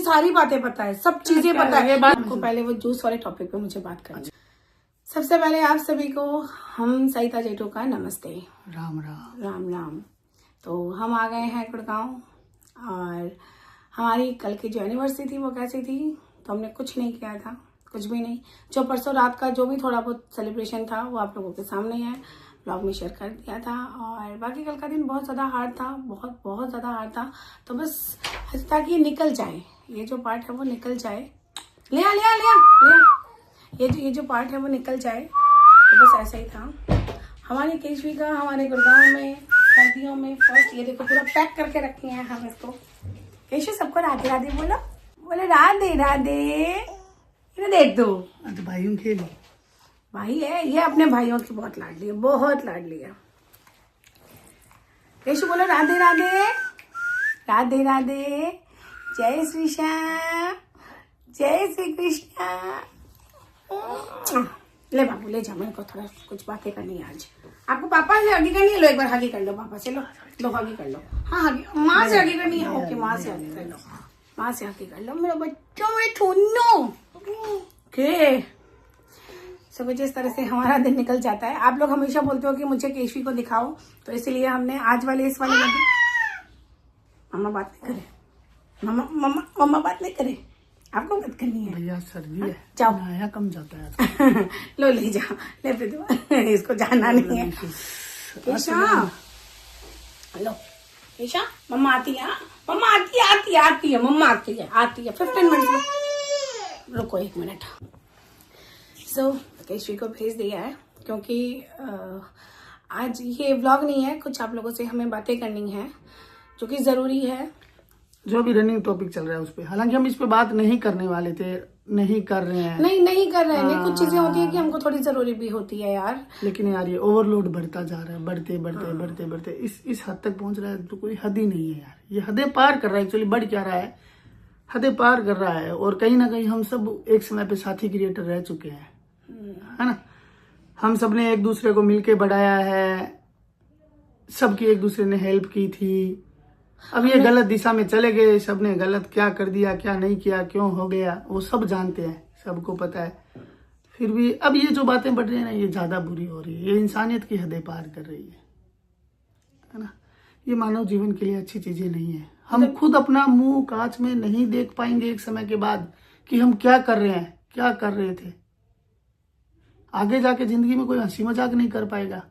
सारी बातें पता है, सब चीजें पता है। आपको पहले वो जूस वाले टॉपिक पे मुझे बात करनी है। सबसे पहले आप सभी को हम सहिता जेठो का नमस्ते, राम राम राम राम। तो हम आ गए हैं गुड़गांव और हमारी कल की जो एनिवर्सरी थी वो कैसी थी, तो हमने कुछ नहीं किया था, कुछ भी नहीं। जो परसों रात का जो भी थोड़ा बहुत सेलिब्रेशन था वो आप लोगों के सामने है, ब्लॉग में शेयर कर दिया था। और बाकी कल का दिन बहुत ज़्यादा हार्ड था, बहुत ज़्यादा हार्ड था। तो बस ताकि ये निकल जाए, ये जो पार्ट है वो निकल जाए, ले ये जो पार्ट है वो निकल जाए। तो बस ऐसा ही था हमारी केशवी का, हमारे गुड़गांव में सर्दियों में फर्स्ट। ये देखो पूरा पैक करके रखे हैं हम इसको। केशवी सबको राधे राधे बोलो, बोले राधे राधे। इन्हें देख दो, तो भाइयों खेली भाई है ये, अपने भाइयों की बहुत लाडली है, बहुत लाडली है। केशव बोलो राधे राधे, राधे राधे, जय श्री श्याम, जय श्री कृष्णा। ले बाबू ले जा, मेरे को थोड़ा कुछ बातें करनी है आज। आपको पापा से हगी करनी है, लो एक बार हगी कर लो पापा से, लो हगी कर लो। हाँ हगी, माँ से हगी करनी है, ओके माँ से हगी कर लो, माँ से हगी कर लो मेरे बच्चों में थोनो के। सब कुछ इस तरह से हमारा दिन निकल जाता है। आप लोग हमेशा बोलते हो कि मुझे केशवी को दिखाओ, तो इसीलिए हमने आज वाले इस वाले मम्मा बात नहीं करे, मम्मा बात नहीं करे, आपको बात करनी है भैया, सर्दी है, जाओ नहाया कम जाता है। लो ले जाओ, ले फिर इसको जानना नहीं है। केशा लो, केशा मम्मा आती है, मम्मा आती है, मम्मा आती है 15 मिनट में, रुको 1 मिनट। सो केशवी को भेज दिया है क्योंकि आज ये व्लॉग नहीं है, कुछ आप लोगों से हमें बातें करनी है जो कि जरूरी है। जो भी रनिंग टॉपिक चल रहा है उस पे, हालांकि हम इस पे बात नहीं करने वाले थे, नहीं कर रहे हैं, नहीं कर रहे हैं। कुछ चीजें होती है कि हमको थोड़ी जरूरी भी होती है यार, लेकिन यार ये ओवरलोड बढ़ता जा रहा है, बढ़ते इस हद तक पहुंच रहा है तो कोई हद ही नहीं है यार। ये हदें पार कर रहा है, एक्चुअली बढ़ क्या रहा है, हदें पार कर रहा है। और कहीं ना कहीं हम सब एक समय पे साथी क्रिएटर रह चुके हैं, है ना। हम सब ने एक दूसरे को मिलके बढ़ाया है, सबकी एक दूसरे ने हेल्प की थी। अब ये गलत दिशा में चले गए, सबने गलत क्या कर दिया, क्या नहीं किया, क्यों हो गया, वो सब जानते हैं, सबको पता है। फिर भी अब ये जो बातें बढ़ रही है ना, ये ज्यादा बुरी हो रही है, ये इंसानियत की हदें पार कर रही है ना। ये मानव जीवन के लिए अच्छी चीजें नहीं है। हम खुद अपना मुंह कांच में नहीं देख पाएंगे एक समय के बाद कि हम क्या कर रहे हैं, क्या कर रहे थे। आगे जाके जिंदगी में कोई हंसी मजाक नहीं कर पाएगा।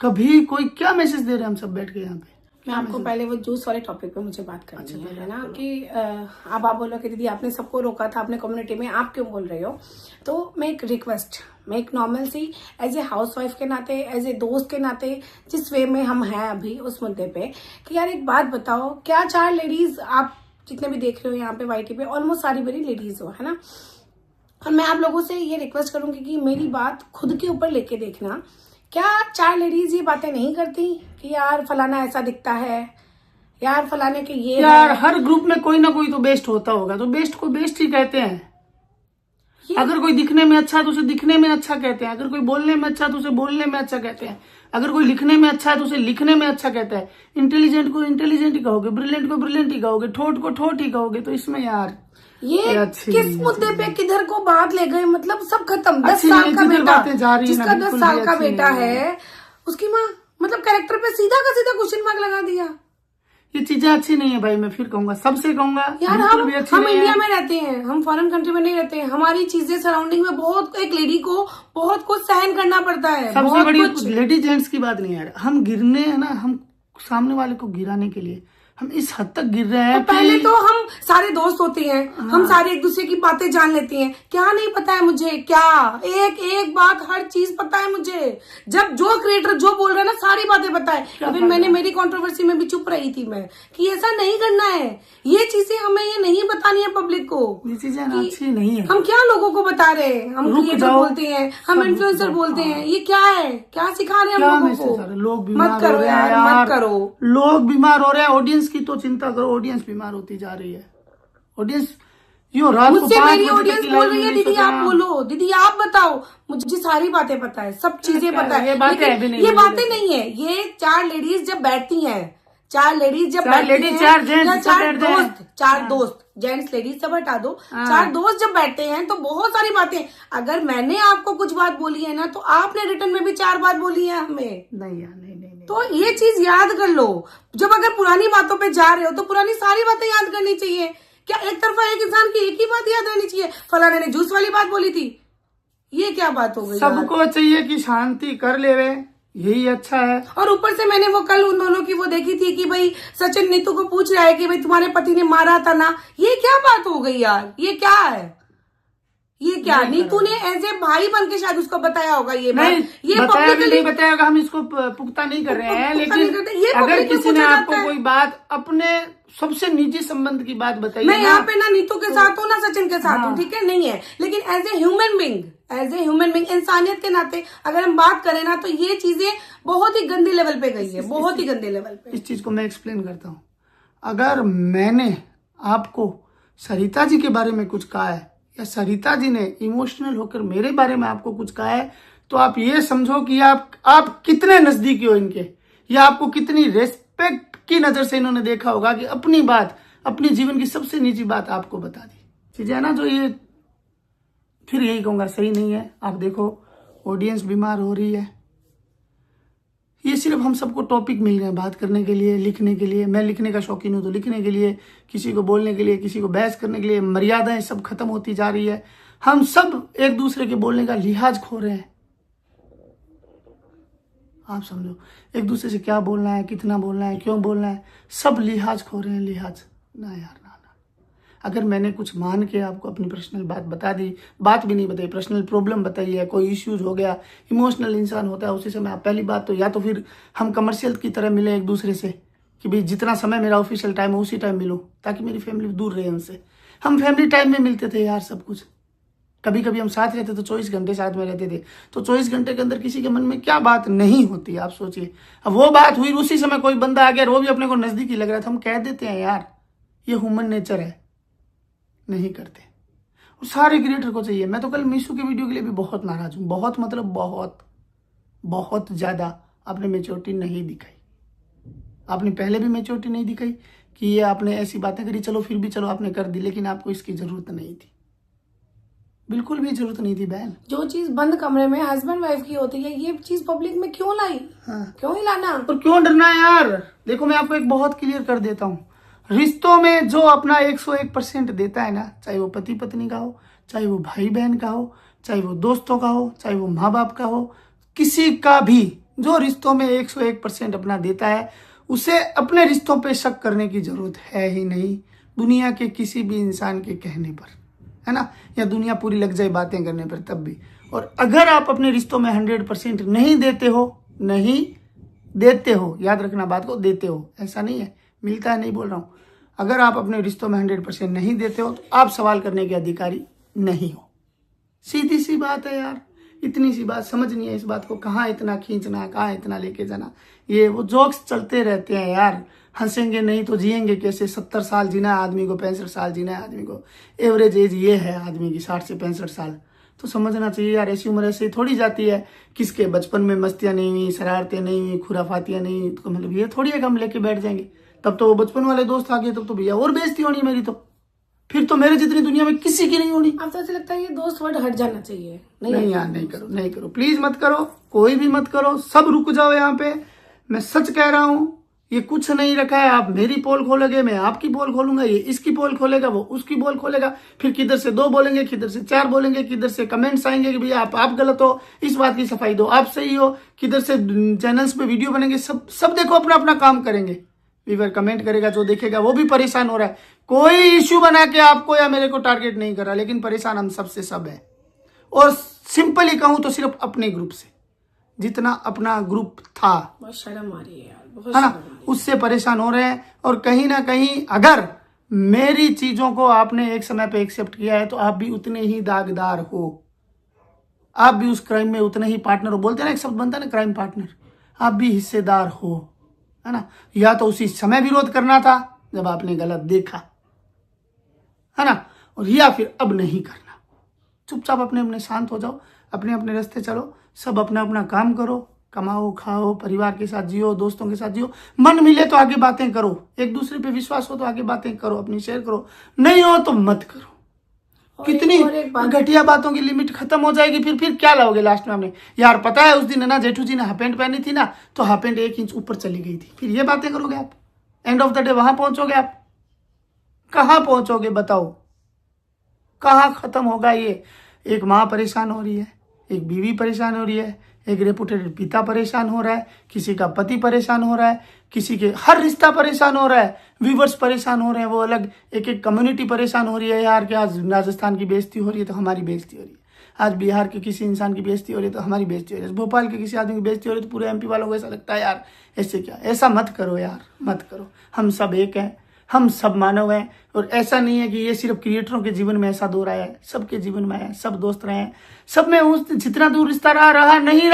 कभी कोई क्या मैसेज दे रहे हैं हम सब बैठ के यहाँ पे। मैं आपको पहले वो जूस वाले टॉपिक पे मुझे बात करनी है ना, कि अब आप बोलो कि दीदी आपने सबको रोका था अपने कम्युनिटी में, आप क्यों बोल रहे हो। तो मैं एक रिक्वेस्ट, मैं एक नॉर्मल सी एज ए हाउसवाइफ के नाते, एज ए दोस्त के नाते, जिस वे में हम हैं अभी उस मुद्दे पे, कि यार एक बात बताओ, क्या 4 लेडीज आप जितने भी देख रहे हो यहाँ पे वाईटी पे, ऑलमोस्ट सारी मेरी लेडीज हो, है ना। और मैं आप लोगों से ये रिक्वेस्ट करूंगी कि मेरी बात खुद के ऊपर लेके देखना। क्या 4 लेडीज ये बातें नहीं करती कि यार फलाना ऐसा दिखता है, यार फलाने के ये यार हर ग्रुप में कोई ना कोई तो बेस्ट होता होगा, तो बेस्ट को बेस्ट ही कहते हैं। अगर कोई दिखने में अच्छा है तो उसे दिखने में अच्छा कहते हैं, अगर कोई बोलने में अच्छा है तो उसे बोलने में अच्छा कहते हैं, अगर कोई लिखने में अच्छा है तो उसे लिखने में अच्छा कहता है। इंटेलिजेंट को इंटेलिजेंट ही कहोगे, ब्रिलियंट को ब्रिलियंट ही कहोगे, ठोट को ठोट ही कहोगे। तो इसमें यार ये किस मुद्दे पे किधर को बात ले गए, मतलब सब खत्म। 10 साल का बेटा, जिसका 10 साल का बेटा है, उसकी माँ मतलब कैरेक्टर पे सीधा का सीधा क्वेश्चन मार्क लगा दिया। ये चीजें अच्छी नहीं है भाई, मैं फिर कहूंगा, सबसे कहूंगा यार। हम इंडिया में रहते हैं, हम फॉरेन कंट्री में नहीं रहते हैं। हमारी चीजें सराउंडिंग में बहुत, एक लेडी को बहुत कुछ सहन करना पड़ता है। सबसे बड़ी लेडी जेंट्स की बात नहीं है, हम गिरने है ना, हम सामने वाले को गिराने के लिए हम इस हद तक गिर रहे हैं। पहले तो हम सारे दोस्त होते हैं, हम सारे एक दूसरे की बातें जान लेते हैं। क्या नहीं पता है मुझे, क्या एक बात, हर चीज पता है मुझे। जब जो क्रिएटर जो बोल रहा है ना, सारी बातें पता है। इवन मैंने मेरी कंट्रोवर्सी में भी चुप रही थी मैं, कि ऐसा नहीं करना है, ये चीजें हमें ये नहीं बतानी है पब्लिक को। ये चीजें अच्छी नहीं है। हम क्या लोगों को बता रहे हैं, हम क्रिएटर बोलते हैं, हम इन्फ्लुएंसर बोलते हैं, ये क्या है, क्या सिखा रहे हैं हम लोगों को। लोग मत करो यार, मत करो। लोग बीमार हो रहे हैं, ऑडियंस की तो चिंता करो, ऑडियंस बीमार होती जा रही है। ऑडियंस यो रात को मुझसे मेरी ऑडियंस बोल रही है, दीदी आप बोलो, दीदी आप बताओ। मुझे सारी बातें पता है, सब चीजें पता है, ये बातें नहीं है। ये 4 लेडीज जब बैठती हैं, 4 लेडीज जब चार बैठती ladies, हैं, 4 जेंट्स या सब 4 बैठते हैं। दोस्त, 4 दोस्त, जेंट्स लेडीज सब हटा दो, 4 दोस्त जब बैठते हैं तो बहुत सारी बातें, अगर मैंने आपको कुछ बात बोली है ना तो आपने रिटर्न में भी 4 बात बोली है हमें। नहीं यार, नहीं नहीं नहीं। तो ये चीज याद कर लो, जब अगर पुरानी बातों पे जा रहे हो तो पुरानी सारी बातें याद करनी चाहिए। क्या एक तरफा एक इंसान की एक ही बात याद रहनी चाहिए? फलाने ने जूस वाली बात बोली थी, ये क्या बात हो गई यार? सबको चाहिए कि शांति कर लेवे, यही अच्छा है। और ऊपर से मैंने वो कल उन दोनों की वो देखी थी कि भाई सचिन नीतू को पूछ रहा है कि भाई तुम्हारे पति ने मारा था ना, ये क्या बात हो गई यार? ये क्या है? ये क्या नीतू ने एज ए भाई बन के शायद उसको बताया होगा ये बात। नहीं ये बताया भी publicly- नहीं बताया होगा, हम इसको पुख्ता नहीं कर रहे हैं, पुख्ता नहीं करते, ये लेकिन अगर publicly किसी ने पूछा आपको जाता है। कोई बात अपने सबसे निजी संबंध की बात बताई मैं है यहाँ ना, पे ना नीतू के साथ हूँ ना सचिन के साथ हूँ, हाँ। ठीक है, नहीं है, लेकिन एज ए ह्यूमन बींग इंसानियत के नाते अगर हम बात करें ना तो ये चीजें बहुत ही गंदी लेवल पे गई है, बहुत ही गंदे लेवल पे। इस चीज को मैं एक्सप्लेन करता हूँ। अगर मैंने आपको सरिता जी के बारे में कुछ कहा है या सरिता जी ने इमोशनल होकर मेरे बारे में आपको कुछ कहा है, तो आप ये समझो कि आप कितने नजदीकी हो इनके, या आपको कितनी रेस्पेक्ट की नजर से इन्होंने देखा होगा कि अपनी बात, अपनी जीवन की सबसे निजी बात आपको बता दी। चीजें है ना, जो ये फिर यही कहूंगा सही नहीं है। आप देखो ऑडियंस बीमार हो रही है, ये सिर्फ हम सबको टॉपिक मिल रहे हैं बात करने के लिए, लिखने के लिए। मैं लिखने का शौकीन हूं तो लिखने के लिए, किसी को बोलने के लिए, किसी को बहस करने के लिए। मर्यादाएं सब खत्म होती जा रही है, हम सब एक दूसरे के बोलने का लिहाज खो रहे हैं। आप समझो, एक दूसरे से क्या बोलना है, कितना बोलना है, क्यों बोलना है, सब लिहाज खो रहे हैं। लिहाज ना यार, ना। अगर मैंने कुछ मान के आपको अपनी पर्सनल बात बता दी, बात भी नहीं बताई, पर्सनल प्रॉब्लम बताई है, कोई इश्यूज हो गया, इमोशनल इंसान होता है उसी समय। आप पहली बात तो या तो फिर हम कमर्शियल की तरह मिले एक दूसरे से कि भाई जितना समय मेरा ऑफिशियल टाइम है उसी टाइम मिलूं, ताकि मेरी फैमिली दूर रहे उनसे। हम फैमिली टाइम में मिलते थे यार, सब कुछ। कभी कभी हम साथ रहते तो 24 घंटे साथ में रहते थे, तो 24 घंटे के अंदर किसी के मन में क्या बात नहीं होती, आप सोचिए। अब वो बात हुई, उसी समय कोई बंदा आ गया, वो भी अपने को नजदीकी लग रहा था, हम कह देते हैं यार, ये ह्यूमन नेचर है, नहीं करते। और सारे क्रिएटर को चाहिए। मैं तो कल मीशू के वीडियो के लिए भी बहुत नाराज हूं, बहुत मतलब बहुत ज्यादा। आपने मेच्योरिटी नहीं दिखाई, आपने पहले भी मेच्योरिटी नहीं दिखाई कि ये आपने ऐसी बातें करी, चलो फिर भी चलो आपने कर दी, लेकिन आपको इसकी जरूरत नहीं थी, बिल्कुल भी जरूरत नहीं थी बहन। जो चीज बंद कमरे में हस्बैंड वाइफ की होती है, ये चीज पब्लिक में क्यों लाई? हाँ। क्यों ही लाना? और क्यों डरना है यार? देखो मैं आपको एक बहुत क्लियर कर देता हूँ, रिश्तों में जो अपना 101% देता है ना, चाहे वो पति पत्नी का हो, चाहे वो भाई बहन का हो, चाहे वो दोस्तों का हो, चाहे वो माँ बाप का हो, किसी का भी जो रिश्तों में 101% अपना देता है, उसे अपने रिश्तों पे शक करने की जरूरत है ही नहीं, दुनिया के किसी भी इंसान के कहने पर, है ना, या दुनिया पूरी लग जाए बातें करने पर तब भी। और अगर आप अपने रिश्तों में 100% नहीं देते हो, याद रखना बात को, देते हो, ऐसा नहीं है मिलता है, नहीं बोल रहा हूं। अगर आप अपने रिश्तों में 100% नहीं देते हो तो आप सवाल करने के अधिकारी नहीं हो। सीधी सी बात है यार, इतनी सी बात समझनी है इस बात को, कहाँ इतना खींचना, कहाँ इतना लेके जाना। ये वो जोक्स चलते रहते हैं यार, हंसेंगे नहीं तो जिएंगे कैसे। 70 साल जीना है आदमी को, 65 साल जीना है आदमी को, एवरेज एज ये है आदमी की 60 से 65 साल। तो समझना चाहिए यार, ऐसी उम्र ऐसे थोड़ी जाती है। किसके बचपन में मस्तियां नहीं हुई, शरारतें नहीं हुई, खुराफातियां नहीं हुई, तो मतलब ये थोड़ी है कि हम लेके बैठ जाएंगे। तब तो वो बचपन वाले दोस्त आ गए, तब तो भैया और बेइज्जती होनी मेरी, तो फिर तो मेरे जितनी दुनिया में किसी की नहीं होनी। अब तो ऐसा लगता है ये दोस्त वर्ड हट जाना चाहिए। नहीं यार, नहीं करो प्लीज, मत करो, कोई भी मत करो, सब रुक जाओ यहाँ पे। मैं सच कह रहा हूँ, ये कुछ नहीं रखा है। आप मेरी पोल खोलोगे, मैं आपकी पोल खोलूंगा, ये इसकी पोल खोलेगा, वो उसकी पोल खोलेगा, फिर किधर से 2 बोलेंगे, किधर से 4 बोलेंगे, किधर से कमेंट्स आएंगे कि भैया आप गलत हो, इस बात की सफाई दो, आप सही हो, किधर से चैनल्स पे वीडियो बनेंगे, सब देखो अपना अपना काम करेंगे। व्यूअर कमेंट करेगा, जो देखेगा वो भी परेशान हो रहा है। कोई इश्यू बना के आपको या मेरे को टारगेट नहीं कर रहा, लेकिन परेशान हम सबसे सब है। और सिंपली कहूं तो सिर्फ अपने ग्रुप से, जितना अपना ग्रुप था, बहुत शर्म आ रही है यार, बहुत है ना, शर्म आ रही है। उससे परेशान हो रहे हैं। और कहीं ना कहीं अगर मेरी चीजों को आपने एक समय पे एक्सेप्ट किया है तो आप भी उतने ही दागदार हो, आप भी उस क्राइम में उतने ही पार्टनर हो। बोलते हैं ना, एक शब्द बनता है ना, क्राइम पार्टनर, आप भी हिस्सेदार हो, है ना। या तो उसी समय विरोध करना था जब आपने गलत देखा, है ना, और या फिर अब नहीं करना। चुपचाप अपने अपने शांत हो जाओ, अपने अपने रास्ते चलो, सब अपना अपना काम करो, कमाओ, खाओ, परिवार के साथ जियो, दोस्तों के साथ जियो। मन मिले तो आगे बातें करो, एक दूसरे पे विश्वास हो तो आगे बातें करो, अपनी शेयर करो, नहीं हो तो मत करो। कितनी घटिया बातों की लिमिट खत्म हो जाएगी, फिर क्या लाओगे लास्ट में। हमने यार पता है उस दिन है ना जेठू जी ने हाफ पैंट पहनी थी ना, तो हाफ पैंट 1 इंच ऊपर चली गई थी, फिर ये बातें करोगे आप। एंड ऑफ द डे वहां पहुंचोगे आप, कहां पहुंचोगे बताओ, कहां खत्म होगा ये। एक माँ परेशान हो रही है, एक बीवी परेशान हो रही है, एक रेपुटेड पिता परेशान हो रहा है, किसी का पति परेशान हो रहा है, किसी के हर रिश्ता परेशान हो रहा है, व्यूवर्स परेशान हो रहे हैं, वो अलग एक एक कम्युनिटी परेशान हो रही है यार कि आज राजस्थान की बेइज्जती हो रही है तो हमारी बेइज्जती हो रही है, आज बिहार के किसी इंसान की बेइज्जती हो रही है तो हमारी बेइज्जती हो रही है, भोपाल के किसी आदमी की बेइज्जती हो रही है तो पूरे एमपी वालों को ऐसा लगता है यार ऐसे क्या। ऐसा मत करो यार, मत करो। हम सब एक हैं, हम सब मानव हैं, और ऐसा नहीं है कि ये सिर्फ क्रिएटरों के जीवन में ऐसा दो रहा है, सबके जीवन में है, सब दोस्त रहे हैं, सब में उस जितना दूर रिश्ता रहा नहीं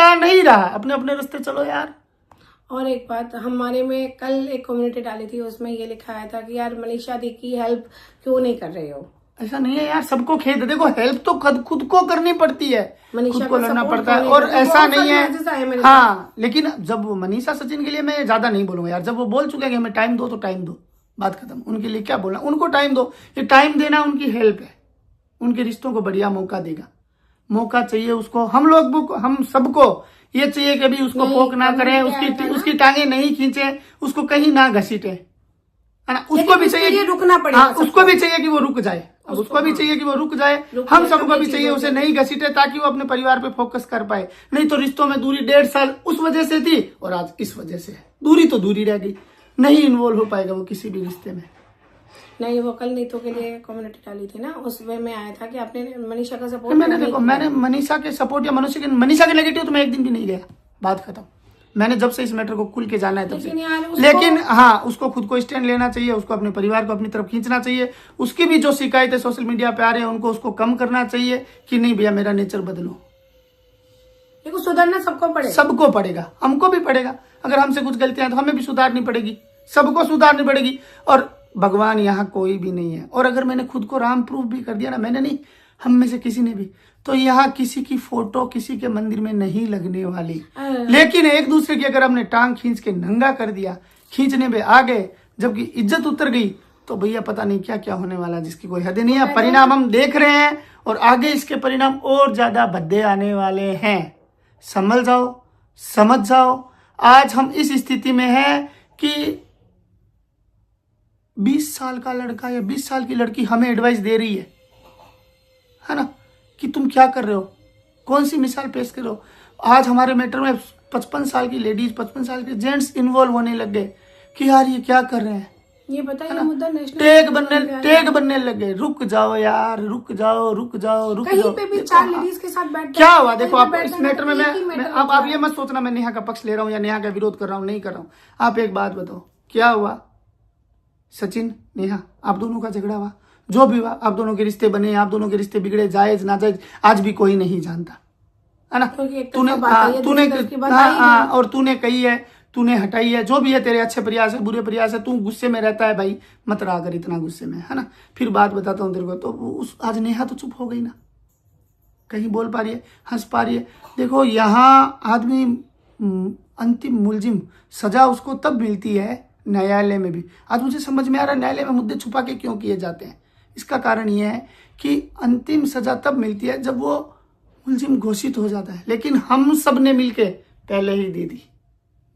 रहा, अपने अपने रास्ते चलो यार। और एक बात, हमारे में कल एक कम्युनिटी डाली थी, उसमें ये लिखा आया था कि यार मनीषा दी की हेल्प क्यों नहीं कर रहे हो। ऐसा नहीं है यार, सबको खेद है। देखो हेल्प तो खुद को करनी पड़ती है, खुद को लड़ना पड़ता है, और ऐसा नहीं है। हाँ, लेकिन जब मनीषा सचिन के लिए मैं ज्यादा नहीं बोलूंगा यार, जब वो बोल चुके हैं कि हमें टाइम दो तो टाइम दो, बात खत्म। उनके लिए क्या बोलना, उनको टाइम दो, ये टाइम देना उनकी हेल्प है, उनके रिश्तों को बढ़िया मौका देगा। मौका चाहिए उसको, हम सबको ये चाहिए कि अभी उसको पोक ना करें, उसकी टांगे नहीं खींचे, उसको कहीं ना घसीटे, है ना। उसको भी चाहिए रुकना पड़ेगा। हाँ, उसको भी चाहिए कि वो रुक जाए, उसको भी चाहिए कि वो रुक जाए, हम सबको भी चाहिए उसे नहीं घसीटे, ताकि वो अपने परिवार पे फोकस कर पाए। नहीं तो रिश्तों में दूरी 1.5 साल उस वजह से थी और आज इस वजह से है। दूरी तो दूरी रह गई, नहीं इन्वॉल्व हो पाएगा वो किसी भी रिश्ते में। नहीं, वो कल नीतू के लिए कम्युनिटी डाली थी ना, उसमें में आया था कि आपने मनीषा का सपोर्ट। मैंने मनीषा के सपोर्ट या मनीषा के नेगेटिव तो मैं एक दिन भी नहीं गया, बात खत्म। मैंने जब से इस मैटर को खुल के जाना है तब से। लेकिन हाँ, उसको खुद को स्टैंड लेना चाहिए, उसको अपने परिवार को अपनी तरफ खींचना चाहिए। उसकी भी जो शिकायतें सोशल मीडिया पे आ रही है उसको कम करना चाहिए कि नहीं भैया मेरा नेचर बदलो। देखो सुधरना सबको पड़ेगा, हमको भी पड़ेगा। अगर हमसे कुछ गलतियां तो हमें भी सुधारनी पड़ेगी, सबको सुधारनी पड़ेगी। और भगवान यहाँ कोई भी नहीं है, और अगर मैंने खुद को राम प्रूफ भी कर दिया ना, मैंने नहीं, हम में से किसी ने भी, तो यहाँ किसी की फोटो किसी के मंदिर में नहीं लगने वाली। लेकिन एक दूसरे की अगर हमने टांग खींच के नंगा कर दिया, खींचने में आ गए, जबकि इज्जत उतर गई, तो भैया पता नहीं क्या क्या होने वाला, जिसकी कोई हद नहीं है। परिणाम हम देख रहे हैं, और आगे इसके परिणाम और ज्यादा भद्दे आने वाले हैं। संभल जाओ, समझ जाओ। आज हम इस स्थिति में हैं कि 20 साल का लड़का या 20 साल की लड़की हमें एडवाइस दे रही है ना, कि तुम क्या कर रहे हो, कौन सी मिसाल पेश कर रहे हो। आज हमारे मैटर में 55 साल की लेडीज, 55 साल के जेंट्स इन्वॉल्व होने लग गए कि यार ये क्या कर रहे हैं, ये बताइए मुद्दा नेशनल टेक बनने लगे। रुक जाओ यार, रुक जाओ। कहीं पे भी 4 लेडीज के साथ बैठ क्या हुआ। देखो आप इस मैटर में मैं अब आप ये मत सोचना मैं नेहा का पक्ष ले रहा हूँ या नेहा का विरोध कर रहा हूँ, नहीं कर रहा हूँ। आप एक बात बताओ, क्या हुआ, सचिन नेहा आप दोनों का झगड़ा हुआ, जो भी हुआ, आप दोनों के रिश्ते बने, आप दोनों के रिश्ते बिगड़े, जायज नाजायज आज भी कोई नहीं जानता, है ना। तूने कही है, तूने हटाई है, जो भी है तेरे अच्छे प्रयास है, बुरे प्रयास है, तू गुस्से में रहता है भाई, मत रहा कर इतना गुस्से में, है ना। फिर बात बताता हूँ तेरे को, तो आज नेहा तो चुप हो गई ना, कहीं बोल पा रही है, हंस पा रही है। देखो यहाँ आदमी अंतिम मुलजिम सजा उसको तब मिलती है न्यायालय में भी। आज मुझे समझ में आ रहा है न्यायालय में मुद्दे छुपा के क्यों किए जाते हैं। इसका कारण यह है कि अंतिम सजा तब मिलती है जब वो मुलजिम घोषित हो जाता है, लेकिन हम सब ने मिलके पहले ही दे दी,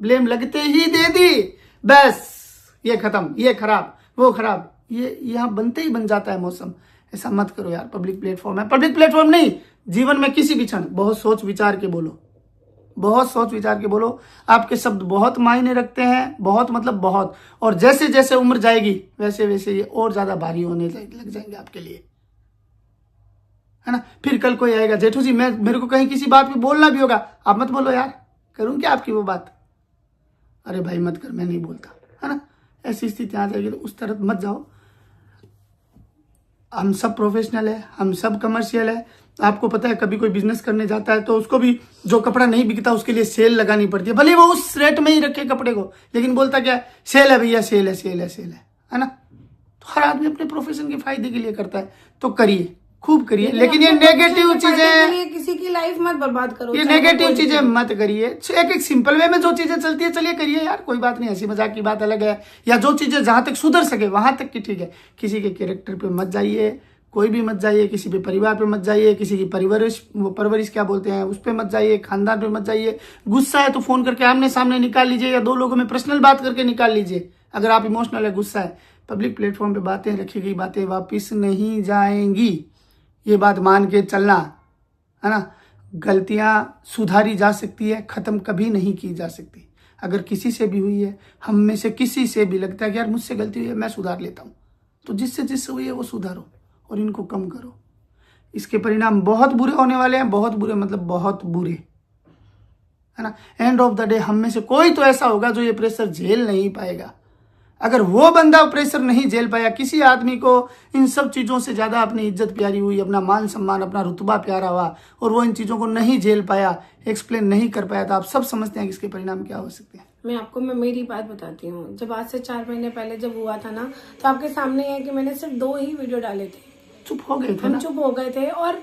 ब्लेम लगते ही दे दी, बस ये खत्म, ये खराब, वो खराब, ये यहाँ बनते ही बन जाता है मौसम। ऐसा मत करो यार, पब्लिक प्लेटफॉर्म है, पब्लिक प्लेटफॉर्म नहीं, जीवन में किसी भी क्षण बहुत सोच विचार के बोलो, बहुत सोच विचार के बोलो। आपके शब्द बहुत मायने रखते हैं, बहुत मतलब बहुत। और जैसे जैसे उम्र जाएगी वैसे वैसे ये और ज्यादा भारी होने लग जाएंगे आपके लिए, है ना। फिर कल कोई आएगा, जेठू जी मेरे को कहीं किसी बात पे बोलना भी होगा, आप मत बोलो यार, करूं क्या आपकी वो बात, अरे भाई मत कर, मैं नहीं बोलता, है ना। ऐसी स्थिति आ जाएगी तो उस तरफ मत जाओ। हम सब प्रोफेशनल है, हम सब कमर्शियल है। आपको पता है कभी कोई बिजनेस करने जाता है तो उसको भी जो कपड़ा नहीं बिकता उसके लिए सेल लगानी पड़ती है, भले वो उस रेट में ही रखे कपड़े को, लेकिन बोलता क्या सेल है भैया, सेल है ना। तो हर आदमी अपने प्रोफेशन के फायदे के लिए करता है, तो करिए, खूब करिए, लेकिन ये नेगेटिव चीजें, किसी की लाइफ मत बर्बाद करो, ये नेगेटिव चीजें मत करिए। एक सिंपल वे में जो चीजें चलती है चलिए करिए यार, कोई बात नहीं, हंसी मजाक की बात अलग है, या जो चीजें जहां तक सुधर सके वहां तक की ठीक है। किसी के कैरेक्टर पे मत जाइए, कोई भी मत जाइए, किसी पे परिवार पे मत जाइए, किसी की परवरिश क्या बोलते हैं उस पे मत जाइए, खानदान पे मत जाइए। गुस्सा है तो फोन करके आमने सामने निकाल लीजिए, या 2 लोगों में पर्सनल बात करके निकाल लीजिए। अगर आप इमोशनल है, गुस्सा है, पब्लिक प्लेटफॉर्म पे बातें, रखी गई बातें वापिस नहीं जाएंगी, ये बात मान के चलना, है ना। गलतियां सुधारी जा सकती है, खत्म कभी नहीं की जा सकती। अगर किसी से भी हुई है, हम में से किसी से भी लगता है कि यार मुझसे गलती हुई है, मैं सुधार लेता हूं, तो जिससे हुई है वो सुधारो और इनको कम करो। इसके परिणाम बहुत बुरे होने वाले हैं, बहुत बुरे मतलब बहुत बुरे, है ना। एंड ऑफ द डे हम में से कोई तो ऐसा होगा जो ये प्रेशर झेल नहीं पाएगा। अगर वो बंदा प्रेशर नहीं झेल पाया, किसी आदमी को इन सब चीजों से ज्यादा अपनी इज्जत प्यारी हुई, अपना मान सम्मान, अपना रुतबा प्यारा हुआ, और वो इन चीजों को नहीं झेल पाया, एक्सप्लेन नहीं कर पाया, तो आप सब समझते हैं कि इसके परिणाम क्या हो सकते हैं। मैं मेरी बात बताती हूँ। जब आज से 4 महीने पहले जब हुआ था ना, तो आपके सामने है कि मैंने सिर्फ 2 ही वीडियो डाले थे, चुप हो गए थे हम ना, चुप हो गए थे। और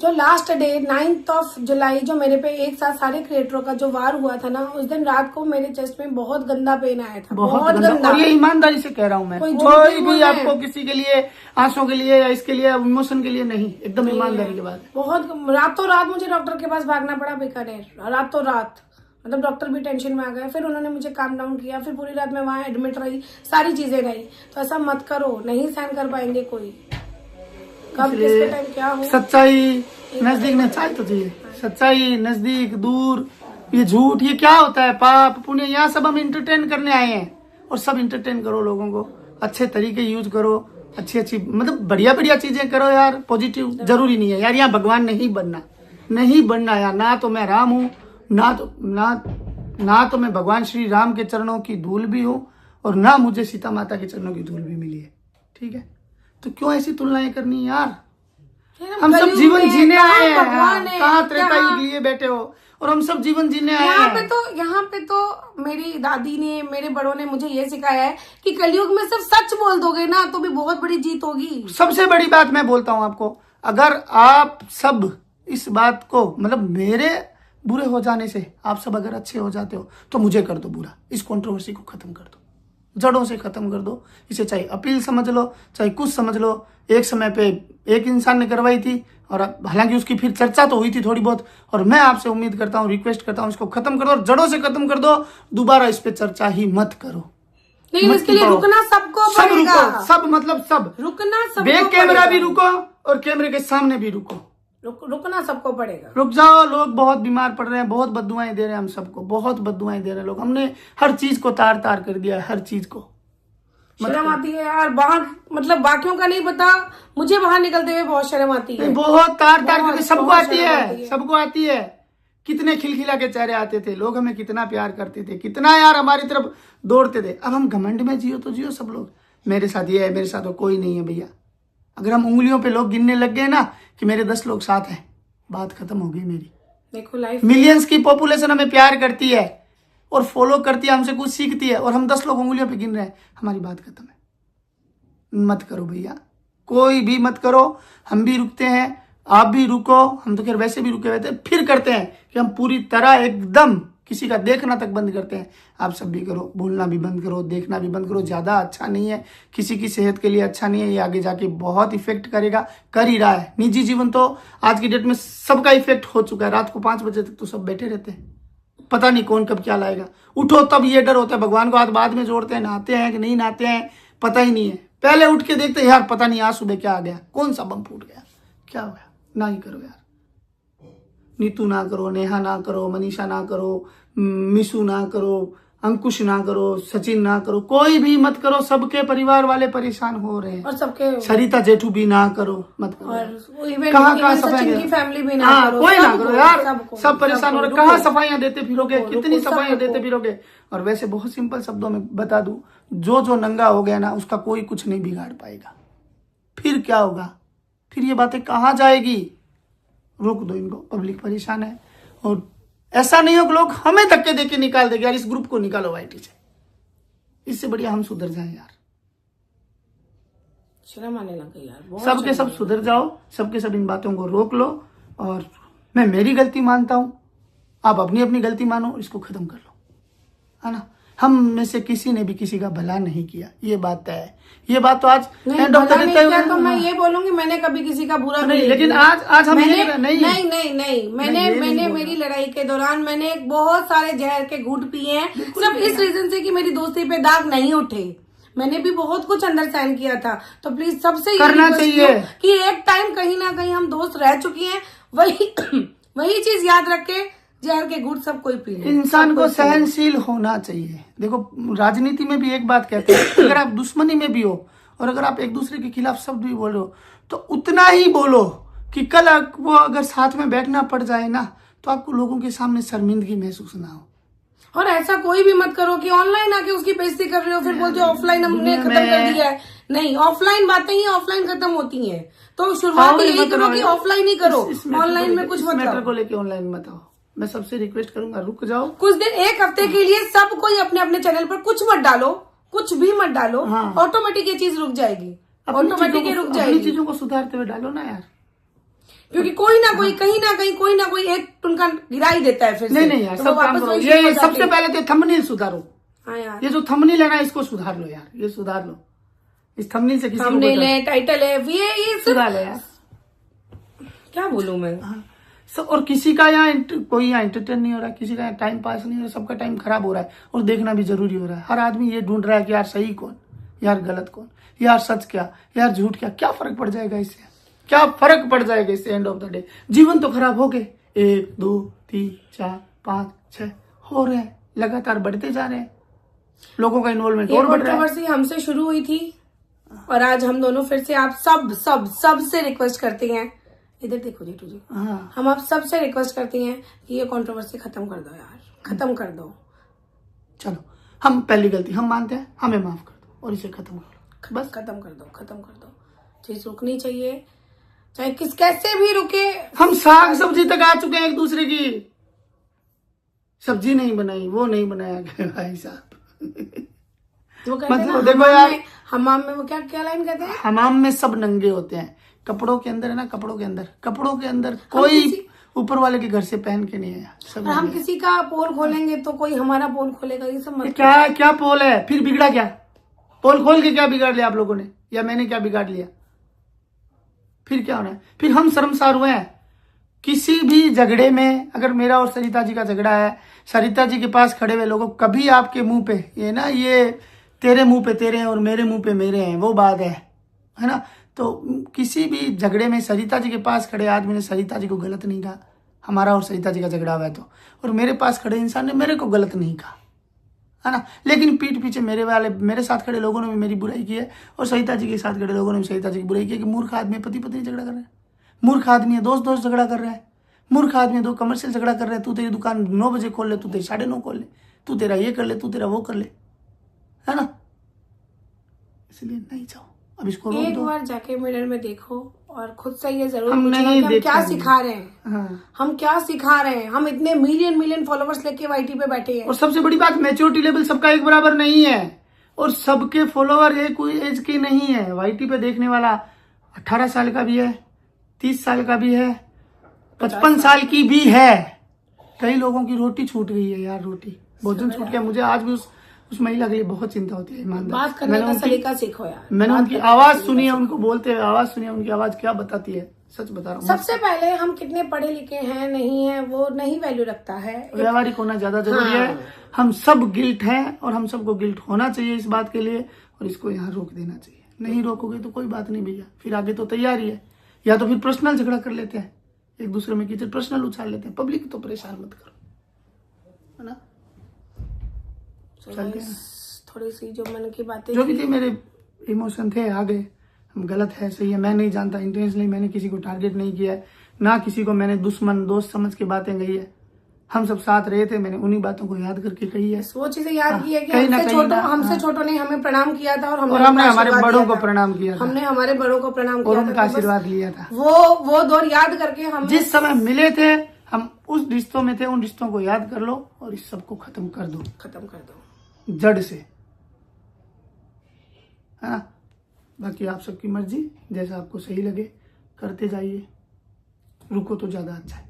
जो लास्ट डे 9 जुलाई जो मेरे पे एक साथ सारे क्रिएटरों का जो वार हुआ था ना, उस दिन रात को मेरे चेस्ट में बहुत गंदा पेन आया था, बहुत गंदा। और ये ईमानदारी से कह रहा हूँ मैं, कोई भी आपको किसी के लिए आंसू के लिए या इसके लिए इमोशन के लिए नहीं, एकदम ईमानदारी के बाद। बहुत रातों रात मुझे डॉक्टर के पास भागना पड़ा बीकानेर, रातों रात, मतलब डॉक्टर भी टेंशन में आ गए। फिर उन्होंने मुझे काम डाउन किया, फिर पूरी रात मैं वहां एडमिट रही, सारी चीजें रही। तो ऐसा मत करो, नहीं सहन कर पाएंगे कोई, कब किसके टाइम क्या हो। सच्चाई नजदीक में चाहे तो चाहिए, सच्चाई नजदीक दूर, ये झूठ, ये क्या होता है, पाप पुण्य, यहाँ सब हम इंटरटेन करने आए हैं। और सब इंटरटेन करो, लोगों को अच्छे तरीके यूज करो, अच्छी मतलब बढ़िया चीजें करो यार, पॉजिटिव। जरूरी नहीं है यार यहाँ भगवान नहीं बनना यार। ना तो मैं राम हूँ, ना तो मैं भगवान श्री राम के चरणों की धूल भी हूँ, और ना मुझे सीता माता के चरणों की धूल भी मिली है, ठीक है। तो क्यों ऐसी तुलनाएं करनी यार, हम सब जीवन जीने आए हैं, कहाँ त्रेता युग लिए बैठे हो, और हम सब जीवन जीने आए हैं। यहाँ पे तो मेरी दादी ने, मेरे बड़ों ने मुझे ये सिखाया है कि कलयुग में सिर्फ सच बोल दोगे ना तो भी बहुत बड़ी जीत होगी। सबसे बड़ी बात मैं बोलता हूँ आपको, अगर आप सब इस बात को, मतलब मेरे बुरे हो जाने से आप सब अगर अच्छे हो जाते हो तो मुझे कर दो बुरा, इस कंट्रोवर्सी को खत्म कर दो, जड़ों से खत्म कर दो। इसे चाहे अपील समझ लो, चाहे कुछ समझ लो। एक समय पे एक इंसान ने करवाई थी, और हालांकि उसकी फिर चर्चा तो हुई थी थोड़ी बहुत, और मैं आपसे उम्मीद करता हूँ, रिक्वेस्ट करता हूँ, इसको खत्म कर दो, और जड़ों से खत्म कर दो। दोबारा इस पे चर्चा ही मत करो। नहीं, इसके लिए रुकना सबको पड़ेगा। सब मतलब सब रुकना, सब बैक कैमरा भी रुको और कैमरे के सामने भी रुको, रुकना सबको पड़ेगा। रुक जाओ, लोग बहुत बीमार पड़ रहे हैं, बहुत बद्दुआएं दे रहे हैं, हम सबको बहुत बद्दुआएं दे रहे हैं लोग। हमने हर चीज को तार तार कर दिया, हर चीज को। शर्म आती है यार, बाहर मतलब बाकियों का नहीं पता, मुझे बाहर निकलते हुए बहुत शर्म आती है। बहुत तार तार करके सबको आती है। कितने खिलखिला के चेहरे आते थे, लोग हमें कितना प्यार करते थे, कितना यार हमारी तरफ दौड़ते थे। अब हम घमंड में जियो तो जियो सब लोग, मेरे साथ ये है, मेरे साथ तो कोई नहीं है भैया। अगर हम उंगलियों पे लोग गिनने लग गए ना कि मेरे 10 लोग साथ हैं, बात खत्म हो गई मेरी। देखो लाइफ, मिलियंस की पॉपुलेशन हमें प्यार करती है और फॉलो करती है, हमसे कुछ सीखती है, और हम 10 लोग उंगलियों पे गिन रहे हैं, हमारी बात खत्म है। मत करो भैया, कोई भी मत करो। हम भी रुकते हैं, आप भी रुको, हम तो खैर वैसे भी रुके हुए थे। फिर करते हैं कि हम पूरी तरह एकदम किसी का देखना तक बंद करते हैं। आप सब भी करो, बोलना भी बंद करो, देखना भी बंद करो। ज्यादा अच्छा नहीं है, किसी की सेहत के लिए अच्छा नहीं है, ये आगे जाके बहुत इफेक्ट करेगा, कर ही रहा है। निजी जीवन तो आज की डेट में सबका इफेक्ट हो चुका है। रात को 5 बजे तक तो सब बैठे रहते हैं, पता नहीं कौन कब क्या लाएगा। उठो तब ये डर होता है, भगवान को हाथ बाद में जोड़ते हैं, नहाते हैं कि नहीं नहाते हैं पता ही नहीं है। पहले उठ के देखते हैं यार पता नहीं आज सुबह क्या आ गया, कौन सा बम फूट गया, क्या हो गया। ना ही करो यार, नीतू ना करो, नेहा ना करो, मनीषा ना करो, मिशु ना करो, अंकुश ना करो, सचिन ना करो, कोई भी मत करो। सबके परिवार वाले परेशान हो रहे हैं, और सबके सरिता जेठू भी ना करो, मत करो। और कहाँ सचिन की फैमिली भी ना करो, कोई ना करो यार, सब परेशान हो रहे। कहाँ सफाइयां देते फिरोगे, कितनी सफाइयां देते फिरोगे। और वैसे बहुत सिंपल शब्दों में बता दूं, जो नंगा हो गया ना उसका कोई कुछ नहीं बिगाड़ पाएगा। फिर क्या होगा, फिर ये बातें कहाँ जाएगी। रोक दो इनको, पब्लिक परेशान है। और ऐसा नहीं हो कि लोग हमें धक्के देके निकाल देंगे यार, इस ग्रुप को निकालो वाईटी से। इससे बढ़िया हम सुधर जाएं यार। शर्म आने लग गई यार, बहुत सबके सब सुधर जाओ, सबके सब इन बातों को रोक लो। और मैं मेरी गलती मानता हूं, आप अपनी अपनी गलती मानो, इसको खत्म कर लो, है ना। हम में से किसी ने भी किसी का भला नहीं किया, ये बात तय है। ये बात तो आज नहीं, डॉक्टर भला नहीं किया तो मैं ये बोलूंगी मैंने कभी किसी का बुरा नहीं, लेकिन आज हम मैंने मेरी लड़ाई के दौरान मैंने बहुत सारे जहर के घूंट पिए हैं, सिर्फ इस रीजन से कि मेरी दोस्ती पे दाग नहीं उठे। मैंने भी बहुत कुछ अंदर सहन किया था, तो प्लीज सबसे ये करना रिक्वेस्ट चाहिए करूं कि एक टाइम कहीं ना कहीं हम दोस्त रह चुकी हैं, वही चीज याद रख के जहर के घूंट सब कोई पी ले। इंसान को सहनशील होना चाहिए। देखो राजनीति में भी एक बात कहते हैं, अगर आप दुश्मनी में भी हो और अगर आप एक दूसरे के खिलाफ शब्द भी बोल रहे हो तो उतना ही बोलो कि कल वो अगर साथ में बैठना पड़ जाए ना तो आपको लोगों के सामने शर्मिंदगी महसूस ना हो। और ऐसा कोई भी मत करो कि ऑनलाइन आके उसकी बेइज्जती कर रहे हो फिर बोलते हो ऑफलाइन हमने खत्म कर दिया है। नहीं, ऑफलाइन बातें ही ऑफलाइन खत्म होती हैं, तो शुरुआत यही करो कि ऑफलाइन ही करो, ऑनलाइन में कुछ मत मैटर को लेके ऑनलाइन मत आओ। मैं सबसे रिक्वेस्ट करूंगा रुक जाओ कुछ दिन, एक हफ्ते के लिए सब कोई अपने अपने चैनल पर कुछ मत डालो, कुछ भी मत डालो, ऑटोमेटिक ये चीज रुक जाएगी, ऑटोमेटिक ये रुक जाएगी। चीजों को सुधारते हुए डालो ना यार, क्योंकि कोई ना कोई कहीं ना कहीं कोई ना कोई एक उनका गिरा ही देता है फिर से। नहीं यार, सब काम करो। ये सबसे पहले तो थंबनेल सुधारो। हाँ यार, ये जो थंबनेल है ना इसको सुधार लो यार, ये सुधार लो। इस थंबनेल से किसी थंबनेल है, टाइटल है, ये सुधार लो यार। क्या बोलूं मैं। और किसी का यहाँ कोई यहाँ एंटरटेन नहीं हो रहा है, किसी का यहाँ टाइम पास नहीं हो रहा, सबका टाइम खराब हो रहा है और देखना भी जरूरी हो रहा है। हर आदमी ये ढूंढ रहा है कि यार सही कौन, यार गलत कौन, यार सच क्या, यार झूठ क्या फर्क पड़ जाएगा इससे, क्या फर्क पड़ जाएगा इससे। एंड ऑफ द डे जीवन तो खराब हो गए, 1 2 3 4 5 6 हो रहे हैं, लगातार बढ़ते जा रहे हैं, लोगों का इन्वॉल्वमेंट और बढ़ रहा है। कंट्रोवर्सी हमसे शुरू हुई थी और आज हम दोनों फिर से आप सब से रिक्वेस्ट करते हैं, इधर देखो जीटू जी, हम आप सबसे रिक्वेस्ट करती हैं कि ये कंट्रोवर्सी खत्म कर दो यार, खत्म कर दो। चलो हम पहली गलती हम मानते हैं, हमें माफ कर दो और इसे खत्म कर दो, बस खत्म कर दो, खत्म कर दो। चीज रुकनी चाहिए, चाहे कैसे भी रुके। हम साग सब्जी तक आ चुके हैं एक दूसरे की, सब्जी नहीं बनाई, वो नहीं बनाया भाई साहब। वो कहते हैं मतलब देखो यार, हमाम में वो क्या लाइन कहते हैं, हमाम में सब नंगे होते हैं, कपड़ों के अंदर है ना, कपड़ों के अंदर कोई ऊपर वाले के घर से पहन के नहीं है सब। हम किसी का पोल खोलेंगे तो कोई हमारा पोल खोलेगा, ये सब मत। क्या पोल है, फिर बिगड़ा क्या? पोल खोल के क्या बिगाड़ लिया आप लोगों ने, या मैंने क्या बिगाड़ लिया? फिर क्या होना है? फिर हम शर्मसार हुए हैं किसी भी झगड़े में। अगर मेरा और सरिता जी का झगड़ा है, सरिता जी के पास खड़े हुए लोगों कभी आपके मुंह पे ये ना, ये तेरे मुंह पे तेरे हैं और मेरे मुंह पे मेरे हैं, वो बात है ना। तो किसी भी झगड़े में सरिता जी के पास खड़े आदमी ने सरिता जी को गलत नहीं कहा, हमारा और सरिता जी का झगड़ा हुआ है तो, और मेरे पास खड़े इंसान ने मेरे को गलत नहीं कहा, है ना। लेकिन पीठ पीछे मेरे साथ खड़े लोगों ने भी मेरी बुराई की है और सरिता जी के साथ खड़े लोगों ने भी सरिता जी की बुराई की है कि मूर्ख आदमी पति पत्नी झगड़ा कर रहे हैं, मूर्ख आदमी है दोस्त झगड़ा कर रहा है, मूर्ख आदमी दो कमर्शियल झगड़ा कर रहे हैं। तू तेरी दुकान 9 बजे खोल ले, तू तेरी 9:30 खोल ले, तू तेरा ये कर ले, तू तेरा वो कर ले, है ना। इसलिए नहीं जाओ, अब इसको रोक दो। एक बार जाके मिरर में देखो और खुद से ये जरूर पूछना कि हम क्या सिखा रहे हैं, हम क्या सिखा रहे हैं। हम इतने मिलियन फॉलोवर्स लेके वाईटी पे बैठे हैं। और सबसे बड़ी बात, मैच्योरिटी लेवल सबका एक बराबर नहीं है और सबके फॉलोवर एक कोई एज के नहीं है। वाईटी पे देखने वाला 18 साल का भी है, 30 साल का भी है, 55 साल की भी है। कई लोगों की रोटी छूट गई है यार, रोटी भोजन छूट गया। मुझे आज भी उस महिला के लिए बहुत चिंता होती है। ईमानदार बात करने का सलीका सीखो यार। मैंने उनकी आवाज सुनी है, उनको बोलते हुए आवाज सुनी है, उनकी आवाज क्या बताती है, सच बता रहा हूँ। सबसे पहले हम कितने पढ़े लिखे हैं नहीं है वो नहीं वैल्यू रखता है, व्यावहारिक होना ज्यादा जरूरी है। हम सब गिल्ट हैं और हम सबको गिल्ट होना चाहिए इस बात के लिए, और इसको यहाँ रोक देना चाहिए। नहीं रोकोगे तो कोई बात नहीं भैया, फिर आगे तो तैयारी है। या तो फिर पर्सनल झगड़ा कर लेते हैं, एक दूसरे में कीचड़ पर्सनल उछाल लेते हैं। पब्लिक तो परेशान मत करो, है ना। चलते हैं, थोड़ी सी जो मन की बातें जो भी थी, मेरे इमोशन थे आ गए। हम गलत है सही है मैं नहीं जानता, इंटेंशनली मैंने किसी को टारगेट नहीं किया है, ना किसी को मैंने दुश्मन दोस्त समझ के बातें कही है। हम सब साथ रहे थे, मैंने उन्हीं बातों को याद करके कही है। वो चीजें याद की है कि हमसे छोटों ने हमें प्रणाम किया था और हमने हमारे बड़ों को प्रणाम किया था, हमने हमारे बड़ों को प्रणाम किया और उनका आशीर्वाद लिया था। वो दौर याद करके हम जिस समय मिले थे हम उस रिश्तों में थे, उन रिश्तों को याद कर लो और इस सबको खत्म कर दो जड़ से, है ना। बाकी आप सबकी मर्जी, जैसा आपको सही लगे करते जाइए, रुको तो ज़्यादा अच्छा है।